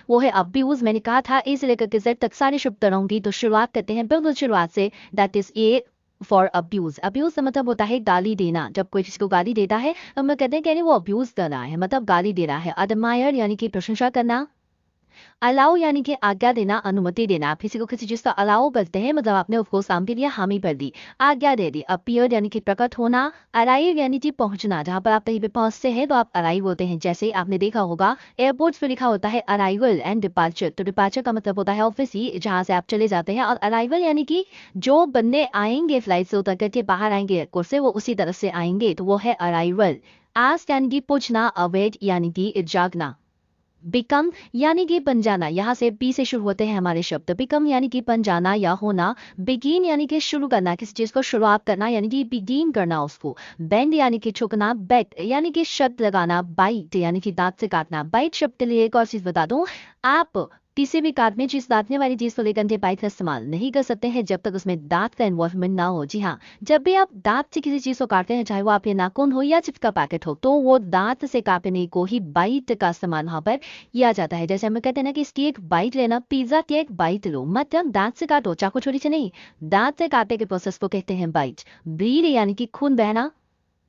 वो है अब्यूज। मैंने कहा था ए से लेकर के जेड तक सारे शब्द पढ़ूंगी, तो शुरुआत करते हैं बिल्कुल शुरुआत से। That is A for abuse. Abuse का मतलब होता है गाली देना। जब कोई किसी को गाली देता है तो हम लोग कहते हैं कि वो अब्यूज कर रहा है, मतलब गाली दे रहा है। अडमायर यानी कि प्रशंसा करना। अलाउ यानी कि आज्ञा देना, अनुमति देना। आप किसी को किसी चीज का अलाउ करते हैं, मतलब आपने उसको काम के लिए हामी कर दी, आज्ञा दे दी। अपीयर यानी कि प्रकट होना। अराइव यानी कि पहुंचना। जहां पर आप कहीं पे पहुंचते हैं तो आप अराइव होते हैं। जैसे आपने देखा होगा एयरपोर्ट पे लिखा होता है अराइवल एंड डिपार्चर। तो डिपार्चर का मतलब होता है ऑब्वियसली जहां से आप चले जाते हैं, और अराइवल यानी कि जो बंदे आएंगे फ्लाइट से उतर करके बाहर आएंगे एयरपोर्ट से, वो उसी तरह से आएंगे, तो वो है अराइवल। आस्क यानी कि पूछना। अवेट यानी कि जागना। बिकम यानी कि बन जाना। यहाँ से बी से शुरू होते हैं हमारे शब्द। बिकम यानी कि बन जाना या होना। बिगिन यानी कि शुरू करना, किसी चीज को शुरुआत करना, यानी कि बिगिन करना उसको। बेंड यानी कि झुकना। बेट यानी कि शब्द लगाना। बाइट यानी कि दांत से काटना। बाइट शब्द के लिए एक और चीज बता दूं, आप किसी भी काटने चीज काटने वाली चीज को लेकर बाइट का इस्तेमाल नहीं कर सकते हैं जब तक उसमें दांत का इन्वॉल्वमेंट ना हो। जी हाँ, जब भी आप दांत से किसी चीज को काटते हैं, चाहे वो आपके नाखून हो या चिप्स का पैकेट हो, तो वो दांत से काटने को ही बाइट का इस्तेमाल वहां पर किया जाता है। जैसे हम कहते हैं ना कि इसकी एक बाइट लेना, पिज्जा की एक बाइट लो, मतलब दांत से काटो, चाकू छुरी से नहीं, दांत से काटने के प्रोसेस को कहते हैं बाइट। ब्लीड यानी कि खून बहना।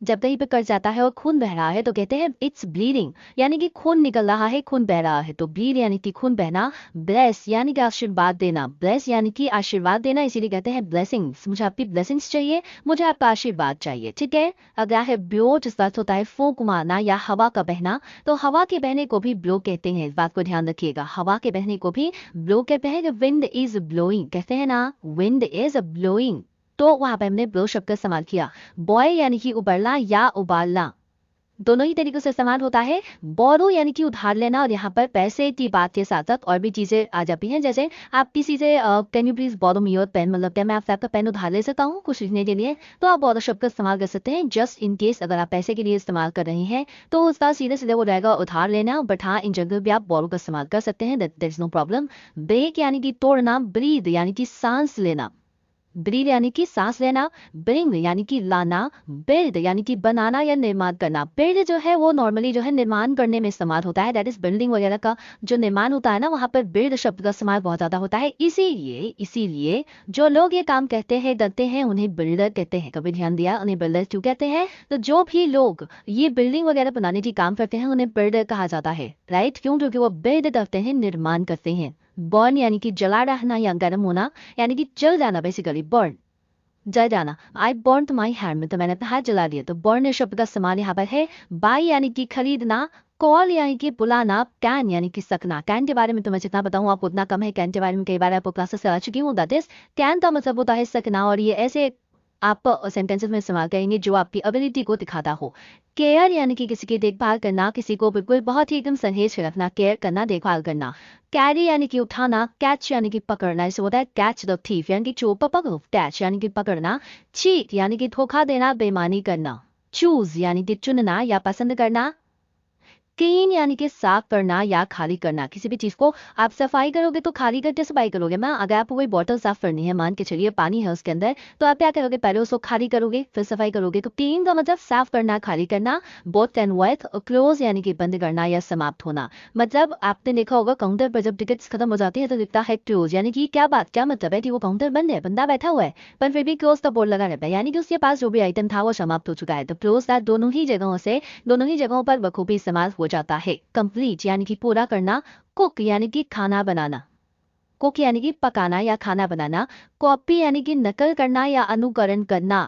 जब कहीं पे कट जाता है और खून बह रहा है तो कहते हैं इट्स ब्लीडिंग, यानी कि खून निकल रहा है, खून बह रहा है, तो ब्लीड यानी कि खून बहना। ब्लेस यानी कि आशीर्वाद देना। ब्लेस यानी कि आशीर्वाद देना, इसीलिए कहते हैं ब्लेसिंग्स। मुझे आपकी ब्लेसिंग्स चाहिए, मुझे आपका आशीर्वाद चाहिए, ठीक है। अगला है ब्लो, जिसका अर्थ होता है फूंक मारना या हवा का बहना। तो हवा के बहने को भी ब्लो कहते हैं, इस बात को ध्यान रखिएगा। हवा के बहने को भी ब्लो कहते हैं। विंड इज ब्लोइंग, कहते हैं ना विंड इज ब्लोइंग, तो वहां पर हमने ब्लो शब्द का इस्तेमाल किया। बॉय यानी कि उबलना या उबालना, दोनों ही तरीकों से इस्तेमाल होता है। बोरो यानी कि उधार लेना, और यहाँ पर पैसे की बात के साथ साथ और भी चीजें आ जाती हैं। जैसे आप किसी से can you please borrow me your pen, मतलब क्या मैं आपसे आपका पेन उधार ले सकता हूँ कुछ लिखने के लिए, तो आप बोरो शब्द का इस्तेमाल कर सकते हैं। जस्ट इन केस अगर आप पैसे के लिए इस्तेमाल कर रहे हैं तो उसका सीधे सीधे वो रहेगा उधार लेना, बट हाँ इन जगह भी आप बोरो का इस्तेमाल कर सकते हैं, that is no problem. Break यानी कि तोड़ना। ब्रीद यानी कि सांस लेना। ब्रीद यानी कि सांस लेना। ब्रिंग यानी कि लाना। बिल्ड यानी कि बनाना या निर्माण करना। बिल्ड जो है वो नॉर्मली जो है निर्माण करने में इस्तेमाल होता है, दैट इज बिल्डिंग वगैरह का जो निर्माण होता है ना, वहां पर बिल्ड शब्द का इस्तेमाल बहुत ज्यादा होता है। इसीलिए इसीलिए जो लोग ये काम कहते हैं करते हैं उन्हें बिल्डर कहते हैं। कभी ध्यान दिया उन्हें बिल्डर क्यों कहते हैं? तो जो भी लोग ये बिल्डिंग वगैरह बनाने की काम करते हैं उन्हें बिल्डर कहा जाता है, राइट? क्यों? क्योंकि वो बिल्ड करते हैं, निर्माण करते हैं। बर्न यानी कि जला रहना या गर्म होना, यानी कि जल जाना, बेसिकली बर्न, जल जाना। आई बर्न माई हैंड, में तो मैंने अपना हाथ जला दिया, तो बर्न शब्द का इस्तेमाल यहाँ पर है। बाई यानी कि खरीदना। कॉल यानी कि बुलाना। कैन यानी कि सकना। कैन के बारे में तो मैं जितना बताऊं आप उतना कम है। कैन के बारे में कई बार आपको क्लासेस से आ चुकी हूँ। दैट इज कैन का मतलब होता है सकना, और ये ऐसे आप सेंटेंसेस में इस्तेमाल करेंगे जो आपकी एबिलिटी को दिखाता हो। केयर यानी कि किसी की देखभाल करना, किसी को बिल्कुल बहुत ही एकदम सहेज के रखना, केयर करना, देखभाल करना। कैरी यानी कि उठाना। कैच यानी कि पकड़ना, इसे होता है कैच द थीफ, यानी कि चोर पकड़ो। कैच यानी कि पकड़ना। चीट यानी कि धोखा देना, बेईमानी करना। चूज यानी कि चुनना या पसंद करना। क्लीन यानी कि साफ करना या खाली करना, किसी भी चीज को आप सफाई करोगे तो खाली करके सफाई करोगे ना। अगर आपको कोई बॉटल साफ करनी है, मान के चलिए पानी है उसके अंदर, तो आप क्या करोगे? पहले उसको खाली करोगे फिर सफाई करोगे। तो क्लीन का मतलब साफ करना, खाली करना। Both and worth. क्लोज यानी कि बंद करना या समाप्त होना, मतलब आपने देखा होगा काउंटर पर जब टिकट्स खत्म हो जाती है तो दिखता है क्लोज, यानी कि क्या बात, क्या मतलब है कि वो काउंटर बंद है, बंदा बैठा हुआ है, पर फिर भी क्लोज का बोर्ड लगा रहता है, यानी कि उसके पास जो भी आइटम था वो समाप्त हो चुका है। तो क्लोज दैट दोनों ही जगहों पर बखूबी इस्तेमाल हो जाता है। कंप्लीट यानी कि पूरा करना। कुक यानी कि खाना बनाना। कुक यानी कि पकाना या खाना बनाना। कॉपी यानी कि नकल करना या अनुकरण करना।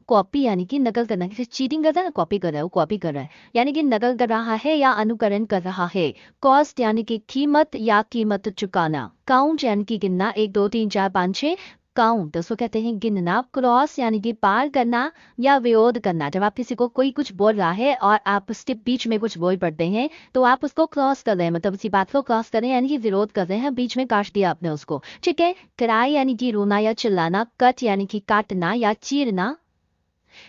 कॉपी यानी कि नकल करना, किसी चीटिंग करता है ना, कॉपी कर रहा है, वो कॉपी कर रहा है, यानी कि नकल कर रहा है या अनुकरण कर रहा है। कॉस्ट यानी कि कीमत या कीमत चुकाना। काउंट यानी कि गिनना, 1 2 3 4 5 6, काउंट उसको कहते हैं गिनना। क्रॉस यानी कि पार करना या विरोध करना, जब आप किसी को कोई कुछ बोल रहा है और आप उसके बीच में कुछ बोल पड़ते हैं तो आप उसको क्रॉस कर रहे हैं, मतलब उसी बात को क्रॉस कर रहे हैं, यानी कि विरोध कर रहे हैं, बीच में काट दिया आपने उसको, ठीक है। क्राई यानी कि रोना या चिल्लाना। कट यानी कि काटना या चीरना।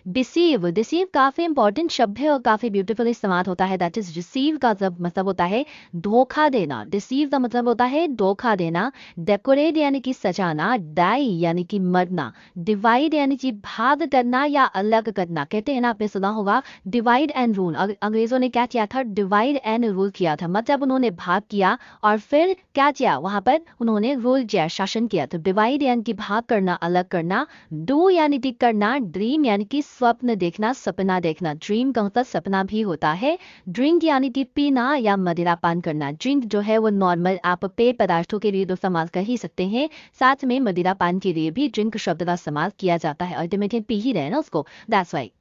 डिसीव, डिसीव काफी इंपॉर्टेंट शब्द है और काफी ब्यूटीफुल इस्तेमाल होता है। दैट इज रिसीव का मतलब होता है धोखा देना। डिसीव का मतलब होता है धोखा देना। डेकोरेट यानी कि सजाना। डाई यानी कि मरना। डिवाइड यानी कि भाग करना या अलग करना। कहते हैं ना, आपने सुना होगा डिवाइड एंड रूल। अंग्रेजों ने क्या किया था? डिवाइड एंड रूल किया था। मतलब उन्होंने भाग किया और फिर क्या किया? वहां पर उन्होंने रूल किया, शासन किया। तो डिवाइड यानी कि भाग करना, अलग करना। डू यानी कि करना। ड्रीम यानी कि स्वप्न देखना, सपना देखना। ड्रीम का मतलब सपना भी होता है। ड्रिंक यानी कि पीना या मदिरा पान करना। ड्रिंक जो है वो नॉर्मल आप पेय पदार्थों के लिए तो इस्तेमाल कर ही सकते हैं, साथ में मदिरा पान के लिए भी ड्रिंक शब्द का इस्तेमाल किया जाता है। अल्टीमेटली पी ही रहे ना उसको, दैट्स वाई।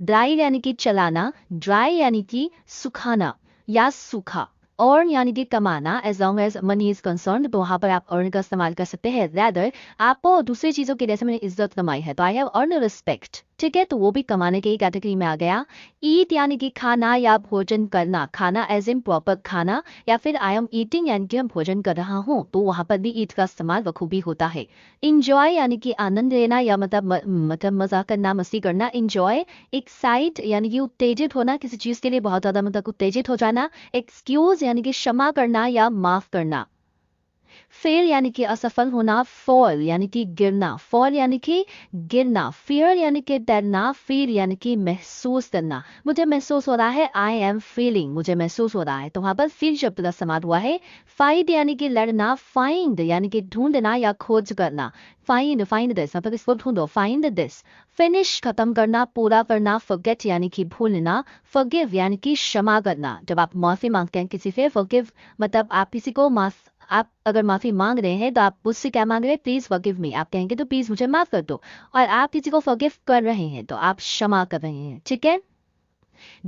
ड्राई यानी कि चलाना। ड्राई यानी कि सुखाना या सूखा। अर्न यानी कि कमाना। As long as money is concern, तो वहां पर आप अर्न का इस्तेमाल कर सकते हैं। रैदर आपको दूसरी चीजों के जैसे मैंने इज्जत कमाई है तो आई हैव अर्न रिस्पेक्ट, ठीक है, तो वो भी कमाने की कैटेगरी में आ गया। ईट यानी कि खाना या भोजन करना। खाना एज इन प्रॉपर खाना, या फिर आई एम ईटिंग यानी कि मैं भोजन कर रहा हूँ, तो वहां पर भी ईट का इस्तेमाल बखूबी होता है। इंजॉय यानी कि आनंद लेना या मतलब मजा करना, मस्ती करना। इंजॉय। एक्साइट यानी कि उत्तेजित होना किसी चीज के लिए, बहुत ज्यादा मतलब उत्तेजित हो जाना। एक्सक्यूज यानी कि क्षमा करना या माफ करना। फेल यानी कि असफल होना। फॉल यानी कि गिरना। फॉल यानी कि गिरना। फियर यानी कि डरना। फील यानी कि महसूस करना। मुझे महसूस हो रहा है, आई एम फीलिंग, मुझे महसूस हो रहा है, तो वहां पर फील शब्द का इस्तेमाल हुआ है। फाइट यानी कि लड़ना। फाइंड यानी कि ढूंढना या खोज करना। फाइंड, फाइंड दिस मतलब इसको ढूंढो, फाइंड दिस। फिनिश खत्म करना, पूरा करना। फॉरगेट यानी कि भूलना। फॉरगिव यानी कि क्षमा करना। जब आप माफी मांगते हैं किसी से, फॉरगिव मतलब आप किसी को आप अगर माफी मांग रहे हैं तो आप मुझसे क्या मांग रहे हैं? Please forgive me. आप कहेंगे तो प्लीज मुझे माफ कर दो। और आप किसी को फॉरगिव कर रहे हैं तो आप क्षमा कर रहे हैं, ठीक है।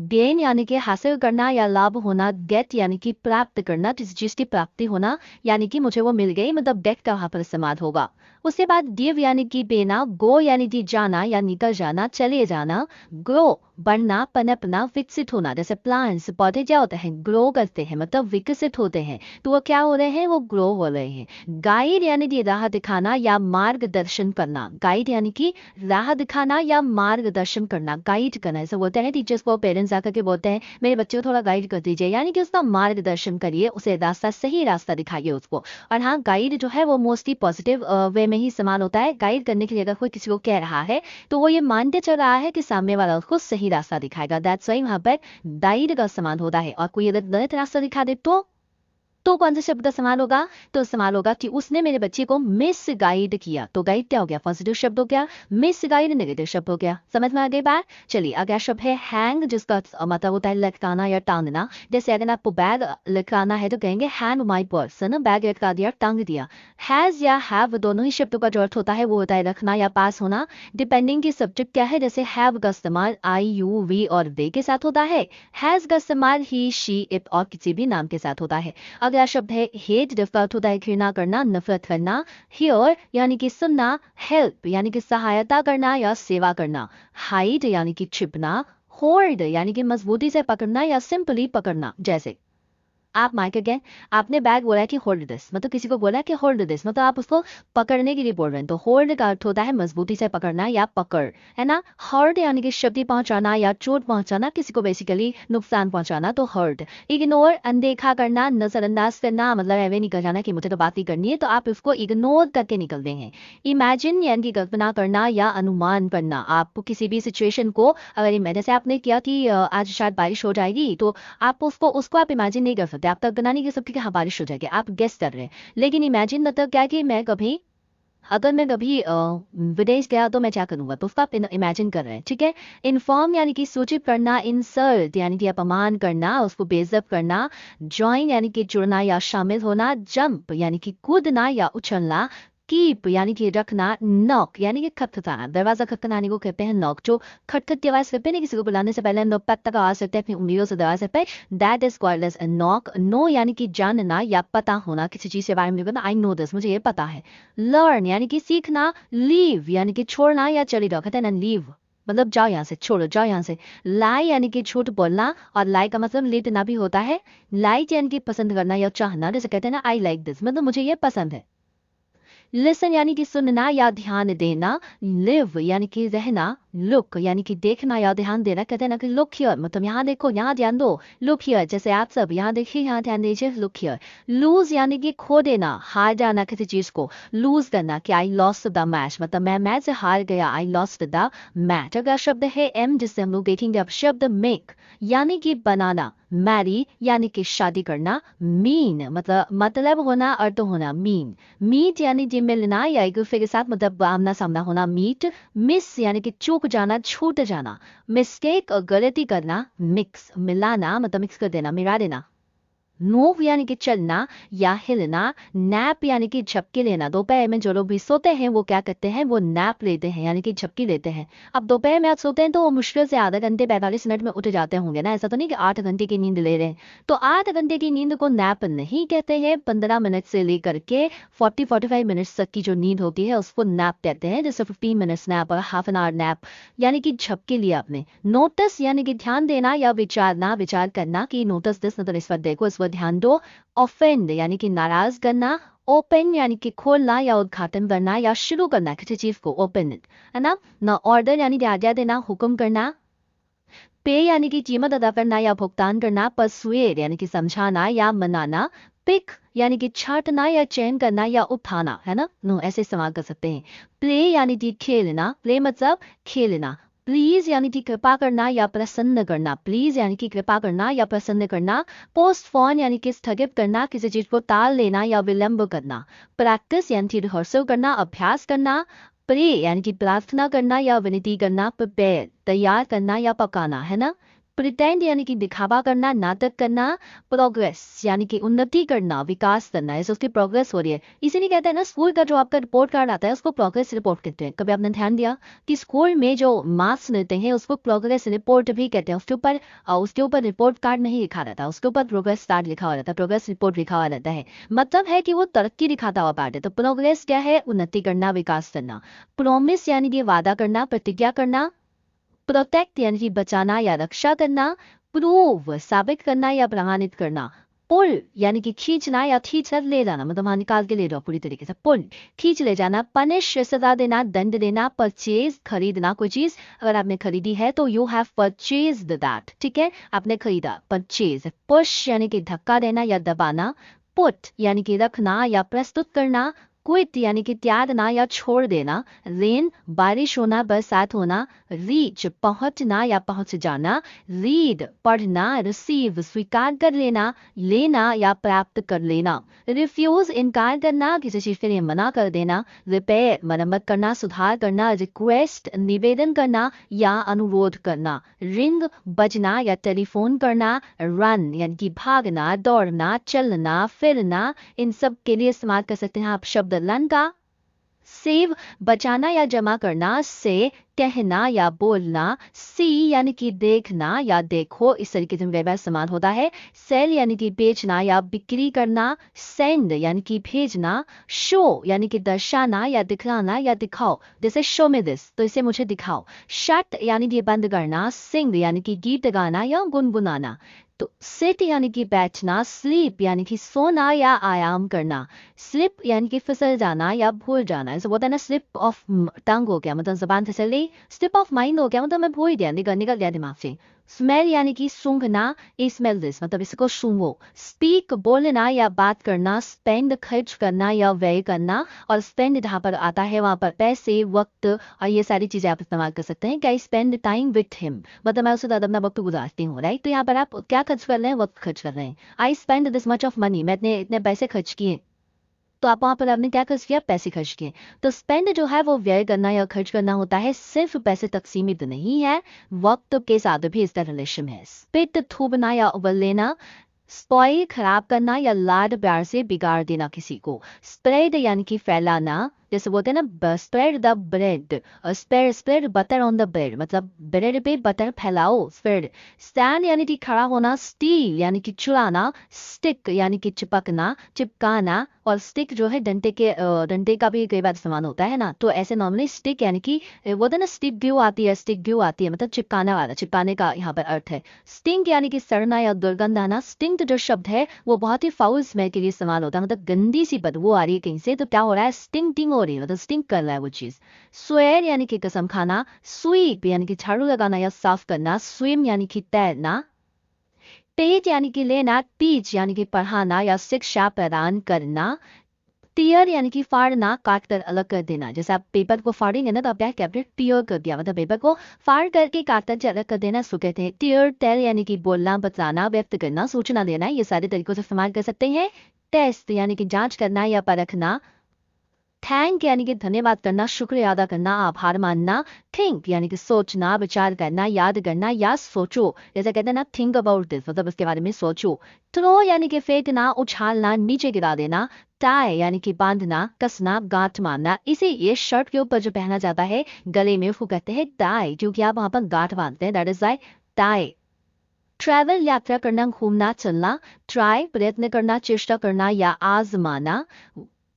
गेन यानी कि हासिल करना या लाभ होना। गेट यानी कि प्राप्त करना, किसी चीज की प्राप्ति होना, यानी कि मुझे वो मिल गई, मतलब गेट का वहां पर इस्तेमाल होगा। उसके बाद गिव यानी कि देना। गो यानी कि जाना या निकल जाना, चले जाना। ग्रो बढ़ना, पनपना, विकसित होना। जैसे प्लांट्स, पौधे क्या होते हैं? ग्रो करते हैं, मतलब विकसित होते हैं, तो वो क्या हो रहे हैं? वो ग्रो हो रहे हैं। गाइड यानी कि राह दिखाना या मार्गदर्शन करना। गाइड यानी कि राह दिखाना या मार्गदर्शन करना, गाइड करना। ऐसे बोलते हैं टीचर्स को, पेरेंट्स आकर के बोलते हैं मेरे बच्चे को थोड़ा गाइड कर दीजिए, यानी कि उसका मार्गदर्शन करिए, उसे रास्ता, सही रास्ता दिखाइए उसको। और हाँ, गाइड जो है वो मोस्टली पॉजिटिव वे में ही इस्तेमाल होता है। गाइड करने के लिए अगर कोई किसी को कह रहा है तो वो ये मानते चल रहा है कि सामने वाला उसको सही रास्ता दिखाएगा। दैट्स व्हाई वहां पर गाइड का इस्तेमाल होता है। और कोई अगर गलत रास्ता दिखा दे तो कौन से शब्द का इस्तेमाल होगा? तो इस्तेमाल होगा कि उसने मेरे बच्चे को मिस गाइड किया। तो गाइड क्या हो गया? पॉजिटिव शब्द हो गया। मिस गाइड नेगेटिव शब्द हो गया। समझ में आ गई बात? चलिए, अगला शब्द है हैंग, जिसका मतलब होता है लटकाना या टांगना। जैसे अगर आपको बैग लटकाना है तो कहेंगे हैंग माई पर्स, है ना, बैग लटका दिया, टांग दिया। हैज या हैव दोनों ही शब्दों का जो अर्थ होता है वो होता है रखना या पास होना, डिपेंडिंग की सब्जेक्ट क्या है। जैसे हैव का इस्तेमाल आई, यू, वी और दे के साथ होता है। हैज का इस्तेमाल ही, शी, इट और किसी भी नाम के साथ होता है। अगला शब्द है हेट, जिसका अर्थ होता है घृणा करना, नफरत करना। हियर यानी कि सुनना। हेल्प यानी कि सहायता करना या सेवा करना। हाइड यानी कि छिपना। होल्ड यानी कि मजबूती से पकड़ना या सिंपली पकड़ना। जैसे आप माइक अगेन, आपने बैग बोला है कि होल्ड दिस, मतलब किसी को बोला है कि होल्ड दिस, मतलब आप उसको पकड़ने के लिए बोल रहे हैं। तो होल्ड का अर्थ होता है मजबूती से पकड़ना या पकड़, है ना। हर्ट यानी कि क्षति पहुंचाना या चोट पहुंचाना, किसी को बेसिकली नुकसान पहुंचाना, तो हर्ट। इग्नोर अनदेखा करना, नजरअंदाज करना, मतलब ऐवे निकल जाना कि मुझे तो बात ही करनी है, तो आप इसको इग्नोर करके निकल दें हैं। इमेजिन यानी कि कल्पना करना या अनुमान करना। आपको किसी भी सिचुएशन को, अगर जैसे आपने किया कि आज शायद बारिश हो जाएगी, तो आप उसको उसको आप इमेजिन नहीं कर सकते। आप तक नहीं कर सकते कि हाँ बारिश हो जाएगी, आप गेस कर रहे हैं। लेकिन इमेजिन मतलब क्या कि अगर मैं कभी विदेश गया तो मैं क्या करूंगा, तो उसका आप इमेजिन कर रहे हैं, ठीक है। इन्फॉर्म यानी कि सूचित करना। इंसल्ट यानी कि अपमान करना, उसको बेइज्जत करना। ज्वाइन यानी कि जुड़ना या शामिल होना। जंप यानी कि कूदना या उछलना। कीप यानी कि रखना। नॉक यानी कि खटखटाना, दरवाजा खटखटाने को कहते हैं नॉक। जो खटखट की आवाज करते हैं ना, किसी को बुलाने से पहले हम लोग पत्ता का आवाज करते हैं अपनी उंगलियों से दरवाजे पे, that is called as a knock. Know यानी कि जानना या पता होना, किसी चीज के बारे में बताना, आई नो दिस, मुझे ये पता है। लर्न यानी कि सीखना। लीव यानी कि छोड़ना या चली जाओ, कहते हैं ना लीव, मतलब जाओ यहाँ से, छोड़ो, जाओ यहाँ से। लाई यानी कि झूठ बोलना, और लाई का मतलब लेटना भी होता है। लाइक यानी कि पसंद करना या चाहना, जैसे कहते हैं ना आई लाइक दिस, मतलब मुझे ये पसंद है। लिसन यानी कि सुनना या ध्यान देना। लिव यानी कि रहना। लुक यानी कि देखना या ध्यान देना, कहते हैं ना कि लुक हियर मतलब यहाँ देखो, यहाँ ध्यान दो, लुक हियर जैसे आप सब यहाँ देखिए, यहाँ ध्यान दीजिए, लुक हियर। लूज यानी कि खो देना, हार जाना किसी चीज को, लूज करना कि आई लॉस्ट द मैच मतलब मैं मैच से हार गया, आई लॉस्ट द मैच। अगला शब्द है एम जिससे हम लोग देखेंगे अब शब्द मेक यानी कि बनाना, मैरी यानी कि शादी करना, मीन मतलब होना, अर्थ होना, मीन। मीट यानी कि मिलना या एक दूसरे के साथ मतलब आमना सामना होना, मीट। मिस यानी कि चूक जाना, छूट जाना। मिस्टेक गलती करना, मिक्स मिलाना मतलब मिक्स कर देना, मिला देना। मूव यानी कि चलना या हिलना, नैप यानी कि झपकी लेना। दोपहर में जो लोग भी सोते हैं वो क्या करते हैं, वो नैप लेते हैं यानी कि झपकी लेते हैं। अब दोपहर में आप सोते हैं तो वो मुश्किल से आधा घंटे 45 मिनट में उठ जाते होंगे ना, ऐसा तो नहीं कि 8 घंटे की नींद ले रहे हैं। तो 8 घंटे की नींद को नैप नहीं कहते हैं, 15 मिनट से लेकर के 40-45 मिनट तक की जो नींद होती है उसको नैप कहते हैं, जैसे 15 मिनट्स नैप और हाफ एन आवर नैप यानी कि झपकी लिया आपने। नोटिस यानी कि ध्यान देना या विचारना, विचार करना कि नोटिस दिस मतलब इस पर देखो, इस पर ध्यान दो। ऑफेंड यानी कि नाराज करना, ओपन यानी कि खोलना या उद्घाटन करना या शुरू करना किसी चीज को, ओपन है ना। ना ऑर्डर यानी कि आज्ञा देना, हुक्म करना। पे यानी कि कीमत अदा करना या भुगतान करना। परसुएड यानी कि समझाना या मनाना। पिक यानी कि छांटना या चयन करना या उठाना, है ना, नो ऐसे इस्तेमाल कर सकते हैं। प्ले यानी कि खेलना, प्ले मतलब खेलना। प्लीज यानी कि कृपा करना या प्रसन्न करना, प्लीज यानी कि कृपा करना या प्रसन्न करना। पोस्टपोन यानी कि स्थगित करना, किसी चीज को टाल लेना या विलंब करना। प्रैक्टिस यानी कि रिहर्सल करना, अभ्यास करना। प्रे यानी कि प्रार्थना करना या विनती करना। प्रिपेयर तैयार करना या पकाना, है ना। प्रिटेंड यानी कि दिखावा करना, नाटक करना। प्रोग्रेस यानी कि उन्नति करना, विकास करना, ऐसे उसकी प्रोग्रेस हो रही है। इसीलिए कहते हैं ना, स्कूल का जो आपका रिपोर्ट कार्ड आता है उसको प्रोग्रेस रिपोर्ट कहते हैं। कभी आपने ध्यान दिया कि स्कूल में जो मार्क्स मिलते हैं उसको प्रोग्रेस रिपोर्ट भी कहते हैं। उसके ऊपर रिपोर्ट कार्ड नहीं लिखा रहता, उसके ऊपर प्रोग्रेस कार्ड लिखा हुआ रहता है, प्रोग्रेस रिपोर्ट लिखा हुआ रहता है। मतलब है कि वो तरक्की दिखाता हुआ पार्ट है। तो प्रोग्रेस क्या है, उन्नति करना, विकास करना। प्रोमिस यानी कि वादा करना, प्रतिज्ञा करना। प्रोटेक्ट यानी कि बचाना या रक्षा करना। प्रूव साबित करना या प्रमाणित करना। पुल यानी कि खींचना या खींच कर ले जाना, मतलब वहां निकाल के ले जाओ पूरी तरीके से, पुल खींच ले जाना। पनिश सजा देना, दंड देना। परचेज खरीदना कोई चीज, अगर आपने खरीदी है तो यू हैव परचेज्ड दैट, ठीक है, आपने खरीदा, परचेज। पुश यानी कि धक्का देना या दबाना। पुट यानी कि रखना या प्रस्तुत करना। क्विट यानी कि त्यागना या छोड़ देना। रेन बारिश होना, बरसात होना। रीच पहुंचना या पहुंच जाना। रीड पढ़ना। रिसीव स्वीकार कर लेना, लेना या प्राप्त कर लेना। रिफ्यूज इनकार करना, किसी चीज के लिए मना कर देना। रिपेयर मरम्मत करना, सुधार करना। रिक्वेस्ट निवेदन करना या अनुरोध करना। रिंग बजना या टेलीफोन करना। रन यानी कि भागना, दौड़ना, चलना, फिरना। इन सब के लिए इस्तेमाल कर सकते हैं आप शब्द लन का। सेव बचाना या जमा करना। से कहना या बोलना। सी यानी कि देखना या देखो, इस तरीके से व्यवहार समान होता है। सेल यानी कि बेचना या बिक्री करना। सेंड यानी कि भेजना। शो यानी कि दर्शाना या दिखलाना या दिखाओ, जैसे शो में दिस, तो इसे मुझे दिखाओ। शट यानी कि बंद करना। सिंग यानी कि गीत गाना या गुनगुनाना। तो सिट यानी कि बैठना। स्लीप यानी कि सोना या आराम करना। स्लिप यानी कि फिसल जाना या भूल जाना, ऐसा होता है ना, स्लिप ऑफ टंग हो गया मतलब जबान फिसल गई। स्लिप ऑफ माइंड हो गया मतलब मैं भूल गया, निकल निकल गया दिमाग से। स्मेल यानी कि सूंघना। ए स्मेल दिस मतलब इसको सूंघो। स्पीक बोलना या बात करना। स्पेंड खर्च करना या व्यय करना। और स्पेंड जहाँ पर आता है वहां पर पैसे, वक्त और ये सारी चीजें आप इस्तेमाल कर सकते हैं। क्या स्पेंड टाइम विथ हिम मतलब मैं उससे ज्यादा अपना वक्त गुजारती हूँ, राइट। तो यहाँ पर आप क्या खर्च कर रहे हैं, वक्त खर्च कर रहे हैं। I spend this much of money, मैं इतने पैसे खर्च किए, तो आप वहां पर आपने क्या खर्च किया, पैसे खर्च किए। तो स्पेंड जो है वो व्यय करना या खर्च करना होता है, सिर्फ पैसे तक सीमित नहीं है, वक्त के साथ भी इसका रिलेशन है। स्पिट थूकना या उबल लेना। स्पॉइल खराब करना या लाड प्यार से बिगाड़ देना किसी को। स्प्रेड यानी कि फैलाना, जैसे बोलते हैं ना, spread the bread, spread spread butter on the bread मतलब ब्रेड पे बटर फैलाओ, स्प्रेड। स्टैंड यानी कि खड़ा होना। स्टील यानी कि चुराना। स्टिक यानी कि चिपकना, चिपकाना। और स्टिक जो है डंडे का भी कई बार इस्तेमाल होता है ना, तो ऐसे नॉर्मली स्टिक यानी कि वो ना स्टिक ग्लू आती है, स्टिक ग्लू आती है मतलब चिपकाने वाला, चिपकाने का यहाँ पर अर्थ है। स्टिंक यानी कि सड़ना या दुर्गंध आना। स्टिंक जो शब्द है वो बहुत ही फाउल स्मेल के लिए इस्तेमाल होता है, मतलब गंदी सी बदबू आ रही है कहीं से, तो क्या हो रहा है, स्टिंकिंग हो रही है, मतलब स्टिंक कर रहा है वो चीज। स्वेयर यानी कि कसम खाना, स्वीप यानी कि झाड़ू लगाना या साफ करना, स्विम यानी कि तैरना, टेट यानी कि लेना, टीच यानी कि पढ़ाना या शिक्षा प्रदान करना, टीयर यानी कि फाड़ना, काट कर अलग कर देना। जैसे आप पेपर को फाड़ेंगे ना तो आप क्या कहते हैं, टीयर कर दिया, मतलब पेपर को फाड़ करके काट कर अलग कर देना, इसको कहते हैं टीयर। टेल यानी कि बोलना, बताना, व्यक्त करना, सूचना देना, ये सारे तरीकों से इस्तेमाल कर सकते हैं। टेस्ट यानी कि जांच करना या परखना, थैंक यानी कि धन्यवाद करना, शुक्रिया अदा करना, आभार मानना, थिंक यानी कि सोचना, विचार करना, याद करना या सोचो, जैसे कहते हैं ना थिंक अबाउट दिस, मतलब इसके बारे में सोचो। थ्रो यानी कि फेंकना, उछालना, नीचे गिरा देना, टाई यानी कि बांधना, कसना, गांठ मारना। इसे ये शर्ट के ऊपर जो पहना जाता है गले में उसको कहते हैं टाई, क्योंकि आप वहां पर गांठ बांधते हैं, that is why tie. Travel यात्रा करना, घूमना, चलना, ट्राई प्रयत्न करना, चेष्टा करना या आजमाना,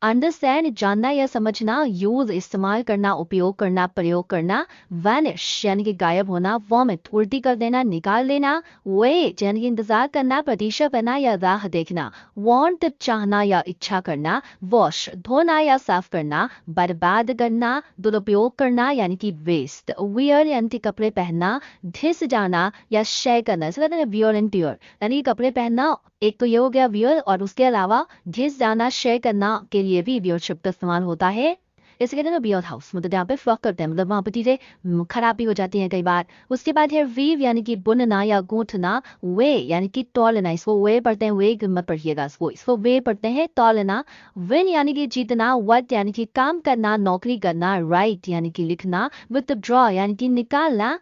अंडरस्टैंड जानना या समझना, यूज इस्तेमाल करना, उपयोग करना, प्रयोग करना, वैनिश यानी कि गायब होना, वॉमिट उल्टी कर देना, निकाल लेना, वेट यानी कि इंतजार करना, प्रतीक्षा करना या राह देखना, वांट चाहना या इच्छा करना, वॉश धोना या साफ करना, बर्बाद करना, दुरुपयोग करना यानी कि वेस्ट, वियर यानी कि कपड़े पहनना, घिस जाना या शय करना, इसका कहते हैं वियर एंड टियर, यानी कि कपड़े पहनना एक तो ये हो गया वियर, और उसके अलावा घिस जाना, शेयर करना के लिए भी वियर शब्द का इस्तेमाल होता है। जैसे कहते हैं ना वियर हाउस, मतलब यहाँ पे फ्लॉक करते हैं, मतलब वहां पर चीजें खराब भी हो जाती हैं कई बार। उसके बाद है वीव यानी कि बुनना या गूंथना, वे यानी कि तौलना, इसको वे पढ़ते हैं, वे मत पढ़िएगा, इसको वे पढ़ते हैं, तौलना। विन यानी कि जीतना, वट यानी कि काम करना, नौकरी करना, राइट यानी कि लिखना, विथड्रॉ यानी कि निकालना,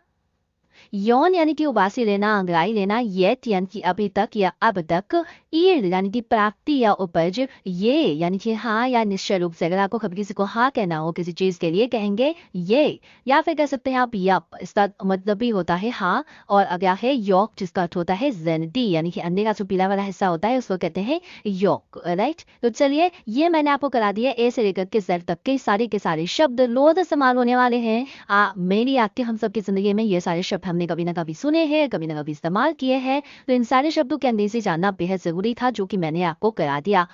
यौन यानी कि उबासी लेना, अंगड़ाई लेना, येट यानी कि अभी तक या अब तक, ईड यानी कि प्राप्ति या उपज, ये यानी कि हाँ या निश्चय रूप से, अगर आपको कभी किसी को हाँ कहना हो किसी चीज के लिए कहेंगे ये, या फिर कह सकते हैं आप यप, इसका मतलब भी होता है हाँ। और अगला है योक, जिसका अर्थ होता है जेनिटी, यानी कि अंडे का जो पीला वाला हिस्सा होता है उसको कहते हैं योक, राइट। तो चलिए ये मैंने आपको करा दिया ए से लेकर के जेड तक के सारे शब्द लोध इस्तेमाल होने वाले हैं मेरी आपके हम सबकी जिंदगी में। ये सारे शब्द हमने कभी ना कभी सुने हैं, कभी ना कभी इस्तेमाल किए हैं, तो इन सारे शब्दों की अंग्रेजी जानना बेहद जरूरी था, जो कि मैंने आपको करा दिया।